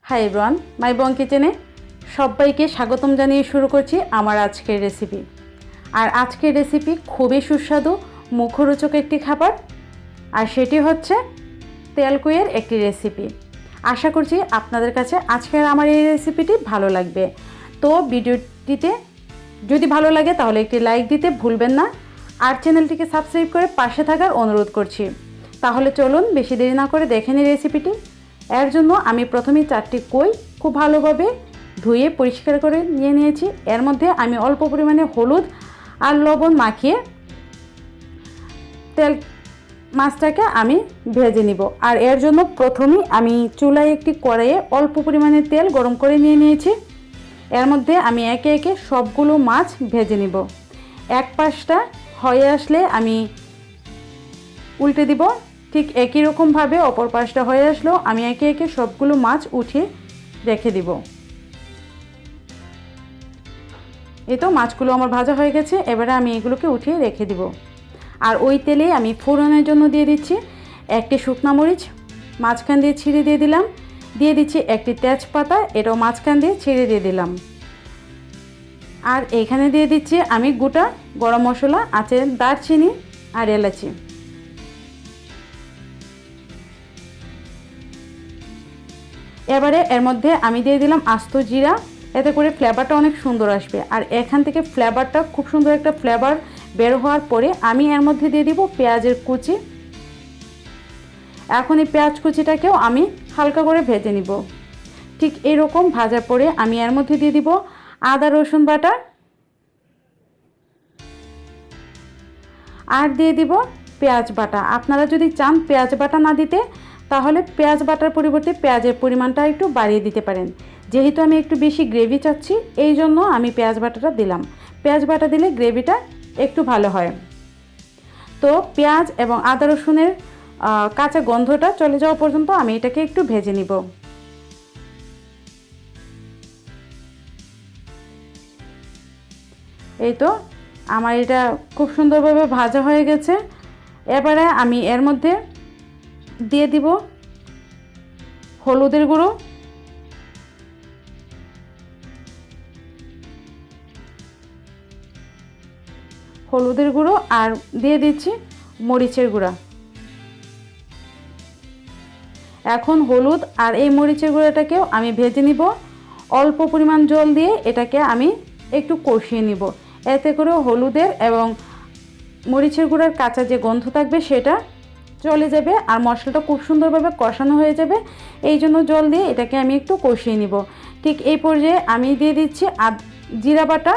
Hi everyone, মাই বং কিচেনে সবাইকে স্বাগতম জানিয়ে শুরু করছি আমার আজকের রেসিপি। আর আজকের রেসিপি খুবই সুস্বাদু, মুখরোচক একটি খাবার, আর সেটি হচ্ছে তেলকুইয়ের একটি রেসিপি। আশা করছি আপনাদের কাছে আজকের আমার এই রেসিপিটি ভালো লাগবে। তো ভিডিওটিতে যদি ভালো লাগে তাহলে একটি লাইক দিতে ভুলবেন না, আর চ্যানেলটিকে সাবস্ক্রাইব করে পাশে থাকার অনুরোধ করছি। তাহলে চলুন বেশি দেরি না করে দেখে নিই রেসিপিটি। এর জন্য আমি প্রথমে 4টি কই খুব ভালোভাবে ধুয়ে পরিষ্কার করে নিয়েছি। এর মধ্যে আমি অল্প পরিমাণে হলুদ আর লবণ মাখিয়ে মাছটাকে আমি ভেজে নিব। আর এর জন্য প্রথমেই আমি চুলায় একটি কড়াইয়ে অল্প পরিমাণে তেল গরম করে নিয়েছি। এর মধ্যে আমি একে একে সবগুলো মাছ ভেজে নিব। এক পাশটা হয়ে আসলে আমি উল্টে দিব। ঠিক একই রকমভাবে অপর পাশটা হয়ে আসলেও আমি একে একে সবগুলো মাছ উঠিয়ে রেখে দিব। এই তো মাছগুলো আমার ভাজা হয়ে গেছে, এবারে আমি এগুলোকে উঠিয়ে রেখে দিব। আর ওই তেলে আমি ফোড়নের জন্য দিয়ে দিচ্ছি একটি শুকনো মরিচ মাঝখান দিয়ে ছিঁড়ে দিয়ে দিলাম, দিয়ে দিচ্ছি একটি তেজপাতা, এটাও মাঝখান দিয়ে ছিঁড়ে দিয়ে দিলাম। আর এখানে দিয়ে দিচ্ছি আমি গোটা গরম মশলা আছে, দারচিনি আর এলাচি। এবারে এর মধ্যে আমি দিয়ে দিলাম আস্ত জিরা, এতে করে ফ্লেভারটা অনেক সুন্দর আসবে। আর এখান থেকে ফ্লেভারটা খুব সুন্দর একটা ফ্লেভার বের হওয়ার পরে আমি এর মধ্যে দিয়ে দিব পেঁয়াজের কুচি। এখন এই পেঁয়াজ কুচিটাকেও আমি হালকা করে ভেজে নিব। ঠিক এরকম ভাজার পরে আমি এর মধ্যে দিয়ে দিব আদা রসুন বাটা, আর দিয়ে দিব পেঁয়াজ বাটা। আপনারা যদি চান পেঁয়াজ বাটা না দিতে, তাহলে পেঁয়াজ বাটার পরিবর্তে পেঁয়াজের পরিমাণটা একটু বাড়িয়ে দিতে পারেন। যেহেতু আমি একটু বেশি গ্রেভি চাচ্ছি, এই জন্য আমি পেঁয়াজ বাটাটা দিলাম। পেঁয়াজ বাটা দিলে গ্রেভিটা একটু ভালো হয়। তো পেঁয়াজ এবং আদা রসুনের কাঁচা গন্ধটা চলে যাওয়া পর্যন্ত আমি এটাকে একটু ভেজে নিব। এই তো আমার এটা খুব সুন্দরভাবে ভাজা হয়ে গেছে। এবারে আমি এর মধ্যে দিয়ে দিব হলুদের গুঁড়ো, আর দিয়ে দিচ্ছি মরিচের গুঁড়া। এখন হলুদ আর এই মরিচের গুঁড়াটাকেও আমি ভেজে নিব। অল্প পরিমাণ জল দিয়ে এটাকে আমি একটু কষিয়ে নিব। এতে করে হলুদের এবং মরিচের গুঁড়ার কাঁচা যে গন্ধ থাকবে সেটা চলে যাবে, আর মশলাটা খুব সুন্দরভাবে কষানো হয়ে যাবে। এই জন্য জল দিয়ে এটাকে আমি একটু কষিয়ে নিব। ঠিক এই পর্যায়ে আমি দিয়ে দিচ্ছি জিরা বাটা।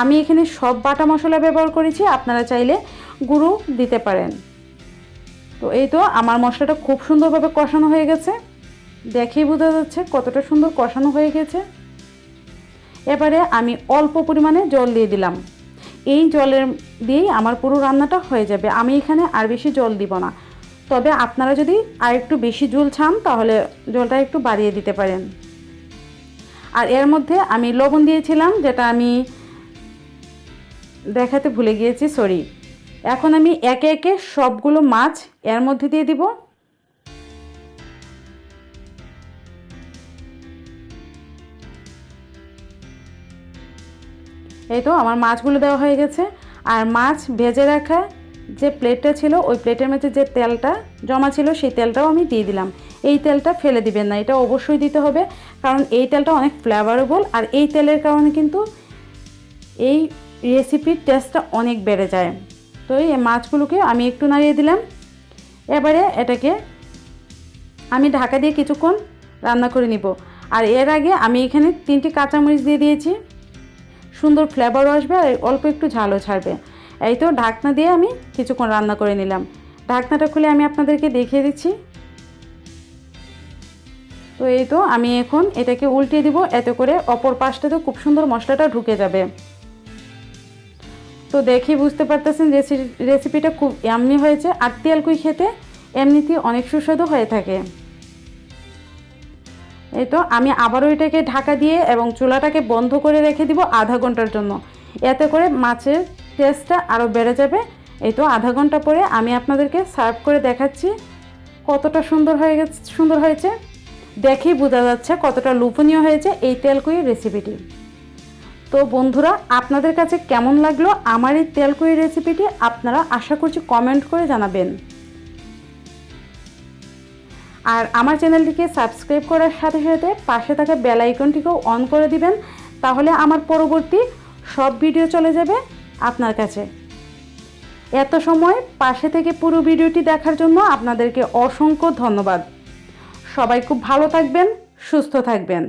আমি এখানে সব বাটা মশলা ব্যবহার করেছি, আপনারা চাইলে গুঁড়ো দিতে পারেন। তো এই তো আমার মশলাটা খুব সুন্দরভাবে কষানো হয়ে গেছে, দেখেই বোঝা যাচ্ছে কতটা সুন্দর কষানো হয়ে গেছে। এবারে আমি অল্প পরিমাণে জল দিয়ে দিলাম। এই জলের দিয়েই আমার পুরো রান্নাটা হয়ে যাবে। আমি এখানে আর বেশি জল দিব না। তবে আপনারা যদি আর একটু বেশি ঝোল চান তাহলে জলটা একটু বাড়িয়ে দিতে পারেন। আর এর মধ্যে আমি লবণ দিয়েছিলাম, যেটা আমি দেখাতে ভুলে গিয়েছি, সরি। এখন আমি একে একে সবগুলো মাছ এর মধ্যে দিয়ে দিব। এই তো আমার মাছগুলো দেওয়া হয়ে গেছে। আর মাছ ভেজে রাখা যে প্লেটটা ছিল, ওই প্লেটের মধ্যে যে তেলটা জমা ছিল সেই তেলটাও আমি দিয়ে দিলাম। এই তেলটা ফেলে দিবেন না, এটা অবশ্যই দিতে হবে, কারণ এই তেলটা অনেক ফ্লেভারেবল। আর এই তেলের কারণে কিন্তু এই রেসিপির টেস্টটা অনেক বেড়ে যায়। তো এই মাছগুলোকে আমি একটু নাড়িয়ে দিলাম। এবারে এটাকে আমি ঢাকা দিয়ে কিছুক্ষণ রান্না করে নিব। আর এর আগে আমি এখানে 3টি কাঁচামরিচ দিয়ে দিয়েছি, সুন্দর ফ্লেভারও আসবে আর অল্প একটু ঝালও ছাড়বে। এই তো ঢাকনা দিয়ে আমি কিছুক্ষণ রান্না করে নিলাম। ঢাকনাটা খুলে আমি আপনাদেরকে দেখিয়ে দিচ্ছি। তো এই তো আমি এখন এটাকে উল্টিয়ে দিব, এতে করে অপর পাশটাতে খুব সুন্দর মশলাটা ঢুকে যাবে। তো দেখেই বুঝতে পারতেছেন রেসিপিটা খুব ইয়াম্মি হয়েছে। আর তেলকুই খেতে এমনিতেই অনেক সুস্বাদু হয়ে থাকে। এই তো আমি আবারও এটাকে ঢাকা দিয়ে এবং চুলাটাকে বন্ধ করে রেখে দিব আধা ঘন্টার জন্য। এতে করে মাছের টেস্টটা আরও বেড়ে যাবে। এই তো আধা ঘন্টা পরে আমি আপনাদেরকে সার্ভ করে দেখাচ্ছি কতটা সুন্দর হয়েছে। দেখেই বোঝা যাচ্ছে কতটা লোভনীয় হয়েছে এই তেলকুইর রেসিপিটি। তো বন্ধুরা, আপনাদের কাছে কেমন লাগলো আমার এই তেলকুইর রেসিপিটি আপনারা আশা করছি কমেন্ট করে জানাবেন। আর আমার চ্যানেলটিকে সাবস্ক্রাইব করার সাথে সাথে পাশে থাকা বেল আইকনটিকেও অন করে দিবেন, তাহলে আমার পরবর্তী সব ভিডিও চলে যাবে আপনার কাছে। এত সময় পাশে থেকে পুরো ভিডিওটি দেখার জন্য আপনাদেরকে অসংখ্য ধন্যবাদ। সবাই খুব ভালো থাকবেন, সুস্থ থাকবেন।